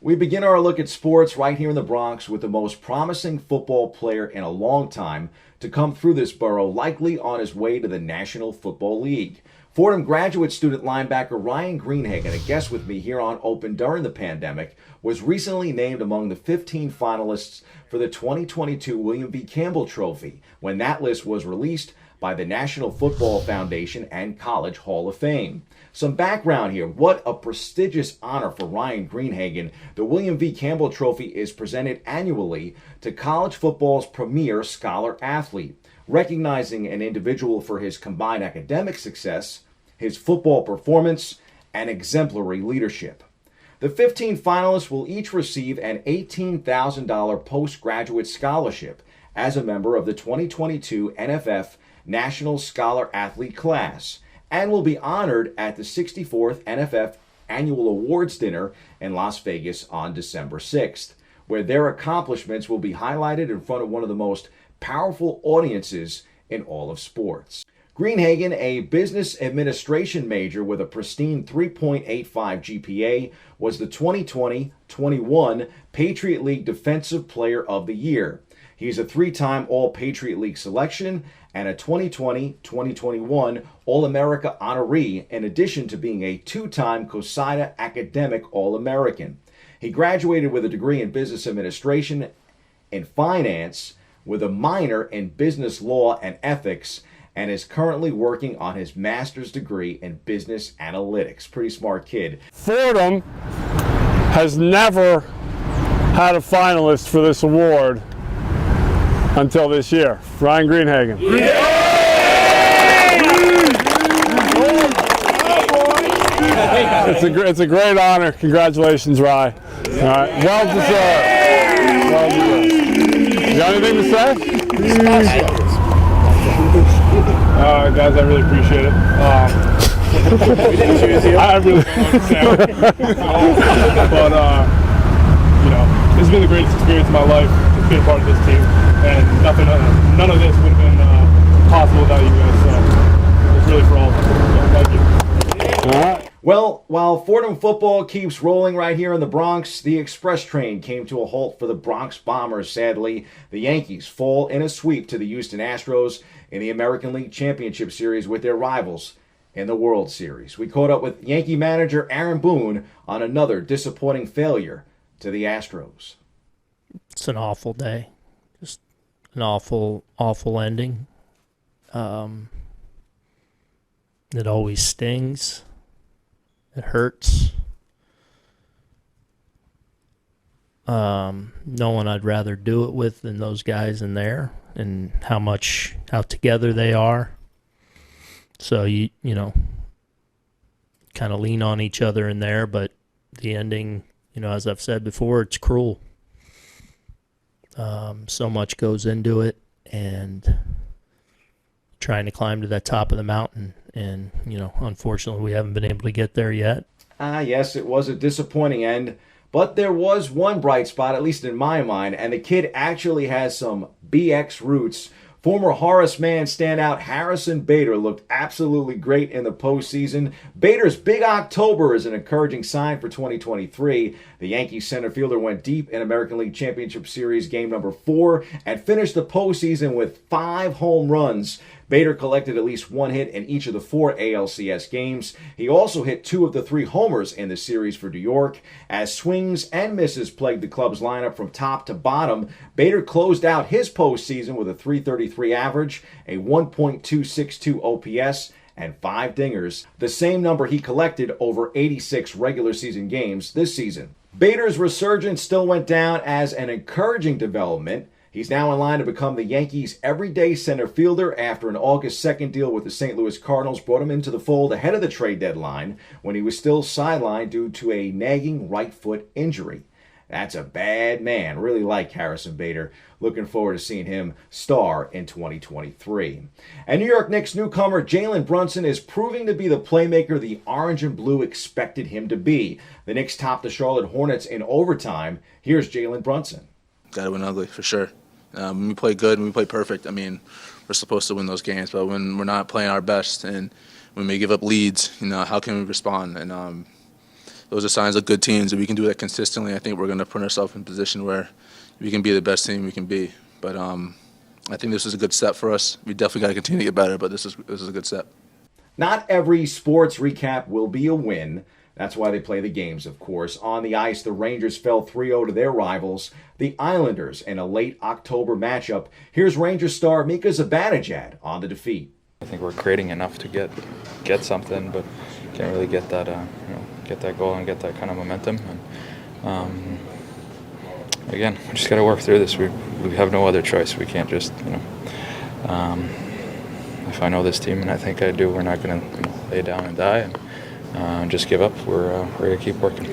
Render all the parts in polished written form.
We begin our look at sports right here in the Bronx with the most promising football player in a long time to come through this borough, likely on his way to the National Football League. Fordham graduate student linebacker Ryan Greenhagen, a guest with me here on Open during the pandemic, was recently named among the 15 finalists for the 2022 William V. Campbell Trophy when that list was released by the National Football Foundation and College Hall of Fame. Some background here. What a prestigious honor for Ryan Greenhagen. The William V. Campbell Trophy is presented annually to college football's premier scholar athlete, recognizing an individual for his combined academic success, his football performance, and exemplary leadership. The 15 finalists will each receive an $18,000 postgraduate scholarship as a member of the 2022 NFF National Scholar Athlete class, and will be honored at the 64th NFF Annual Awards Dinner in Las Vegas on December 6th, where their accomplishments will be highlighted in front of one of the most powerful audiences in all of sports. Greenhagen, a business administration major with a pristine 3.85 GPA, was the 2020-21 Patriot League Defensive Player of the Year. He's a three-time All-Patriot League selection and a 2020-2021 All-America honoree, in addition to being a two-time COSIDA Academic All-American. He graduated with a degree in business administration and finance with a minor in business law and ethics, and is currently working on his master's degree in business analytics. Pretty smart kid. Fordham has never had a finalist for this award until this year. Ryan Greenhagen. It's a great honor. Congratulations, Ryan. All right, well deserved. Well deserved. You got anything to say? Guys, I really appreciate it. We didn't choose you. I really but this has been the greatest experience of my life, just being part of this team, and none of this would have been possible without you guys. So it's really for all of us. So thank you. All right. Well, while Fordham football keeps rolling right here in the Bronx, the express train came to a halt for the Bronx Bombers. Sadly, the Yankees fall in a sweep to the Houston Astros in the American League Championship Series with their rivals in the World Series. We caught up with Yankee manager Aaron Boone on another disappointing failure to the Astros. It's an awful day. Just an awful, awful ending. It always stings. It hurts. No one I'd rather do it with than those guys in there, and how together they are. So you kind of lean on each other in there, but the ending, as I've said before, it's cruel. So much goes into it, and trying to climb to that top of the mountain, and unfortunately we haven't been able to get there yet. Yes, it was a disappointing end, but there was one bright spot, at least in my mind, and the kid actually has some BX roots. Former Horace Mann standout Harrison Bader looked absolutely great in the postseason. Bader's Big October is an encouraging sign for 2023. The Yankees center fielder went deep in American League Championship Series game number 4 and finished the postseason with 5 home runs. Bader collected at least one hit in each of the 4 ALCS games. He also hit 2 of the 3 homers in the series for New York. As swings and misses plagued the club's lineup from top to bottom, Bader closed out his postseason with a .333 average, a 1.262 OPS, and 5 dingers, the same number he collected over 86 regular season games this season. Bader's resurgence still went down as an encouraging development. He's now in line to become the Yankees' everyday center fielder after an August 2nd deal with the St. Louis Cardinals brought him into the fold ahead of the trade deadline when he was still sidelined due to a nagging right foot injury. That's a bad man. Really like Harrison Bader. Looking forward to seeing him star in 2023. And New York Knicks newcomer Jalen Brunson is proving to be the playmaker the orange and blue expected him to be. The Knicks topped the Charlotte Hornets in overtime. Here's Jalen Brunson. Got to win ugly, for sure. When we play good, when we play perfect, we're supposed to win those games. But when we're not playing our best and when we give up leads, how can we respond? And those are signs of good teams. If we can do that consistently, I think we're going to put ourselves in a position where we can be the best team we can be. But I think this is a good step for us. We definitely got to continue to get better, but this is a good step. Not every sports recap will be a win. That's why they play the games, of course. On the ice, the Rangers fell 3-0 to their rivals, the Islanders, in a late October matchup. Here's Rangers star Mika Zibanejad on the defeat. I think we're creating enough to get something, but can't really get that get that goal and get that kind of momentum. And again, we just got to work through this. We have no other choice. We can't just if I know this team, and I think I do, we're not going to lay down and die and just give up. We're going to keep working.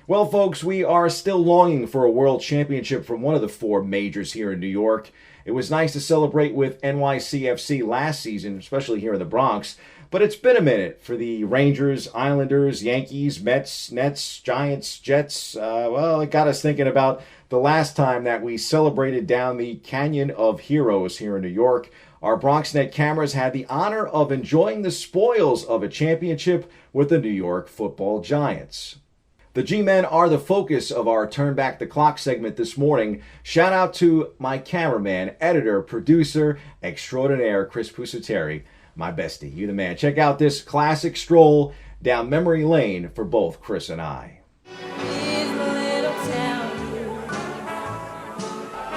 Well, folks, we are still longing for a world championship from one of the four majors here in New York. It was nice to celebrate with NYCFC last season, especially here in the Bronx, but it's been a minute for the Rangers, Islanders, Yankees, Mets, Nets, Giants, Jets. Well, it got us thinking about the last time that we celebrated down the Canyon of Heroes here in New York. Our BronxNet cameras had the honor of enjoying the spoils of a championship with the New York Football Giants. The G-Men are the focus of our Turn Back the Clock segment this morning. Shout out to my cameraman, editor, producer, extraordinaire, Chris Pusateri, my bestie. You the man. Check out this classic stroll down memory lane for both Chris and I.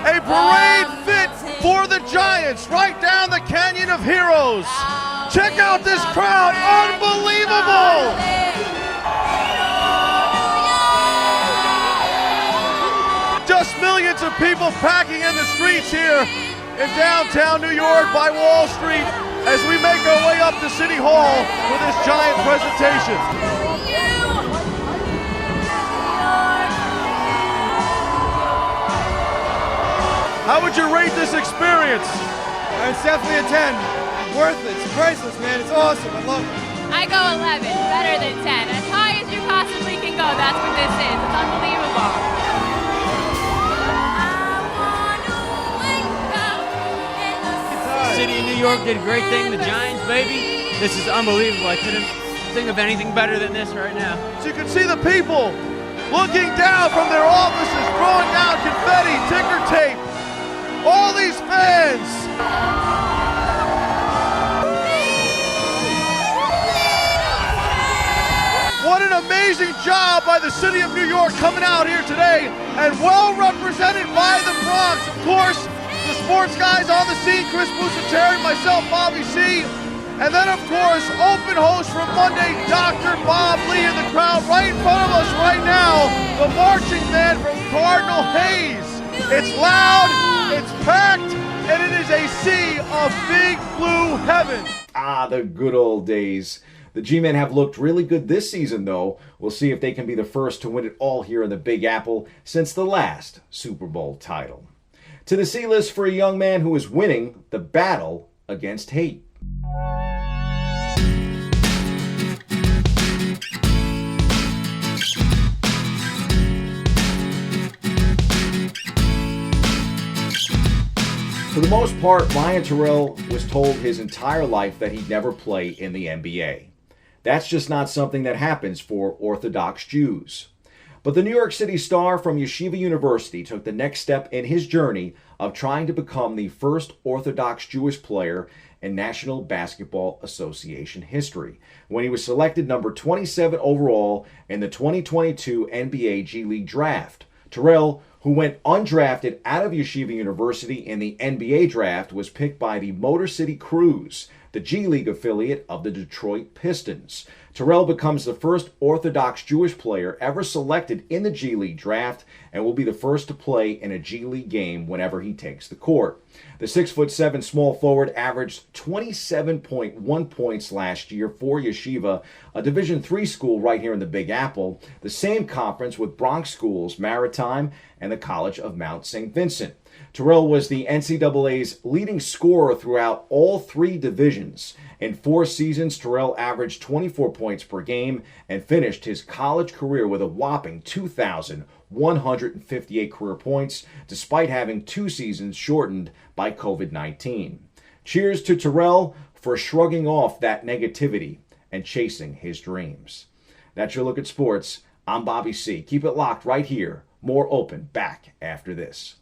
A parade fit for the Giants right down the Canyon of Heroes. Check out this crowd. Unbelievable! Just millions of people packing in the streets here in downtown New York by Wall Street as we make our way up to City Hall for this Giant presentation. How would you rate this experience? It's definitely a 10. Worth it. It's priceless, man. It's awesome. I love it. I go 11. Better than 10. As high as you possibly can go. That's what this is. It's unbelievable. The city of New York did a great thing. The Giants, baby. This is unbelievable. I couldn't think of anything better than this right now. So you can see the people looking down from their offices, throwing down confetti, ticker tape. All these fans. What an amazing job by the city of New York coming out here today, and well represented by the Bronx. Of course, the sports guys on the scene, Chris Pusateri, myself, Bobby C. And then, of course, open host from Monday, Dr. Bob Lee in the crowd right in front of us right now, the marching band from Cardinal Hayes. It's loud, it's packed, and it is a sea of big blue heaven. Ah, the good old days. The G-Men have looked really good this season, though. We'll see if they can be the first to win it all here in the Big Apple since the last Super Bowl title. To the C-list for a young man who is winning the battle against hate. For the most part, Ryan Terrell was told his entire life that he'd never play in the NBA. That's just not something that happens for Orthodox Jews. But the New York City star from Yeshiva University took the next step in his journey of trying to become the first Orthodox Jewish player in National Basketball Association history when he was selected number 27 overall in the 2022 NBA G League draft. Terrell, who went undrafted out of Yeshiva University in the NBA draft, was picked by the Motor City Cruise, the G League affiliate of the Detroit Pistons. Terrell becomes the first Orthodox Jewish player ever selected in the G League draft and will be the first to play in a G League game whenever he takes the court. The 6'7" small forward averaged 27.1 points last year for Yeshiva, a Division III school right here in the Big Apple, the same conference with Bronx schools Maritime and the College of Mount St. Vincent. Terrell was the NCAA's leading scorer throughout all three divisions. In 4 seasons, Terrell averaged 24 points per game and finished his college career with a whopping 2,158 career points, despite having 2 seasons shortened by COVID-19. Cheers to Terrell for shrugging off that negativity and chasing his dreams. That's your look at sports. I'm Bobby C. Keep it locked right here. More Open back after this.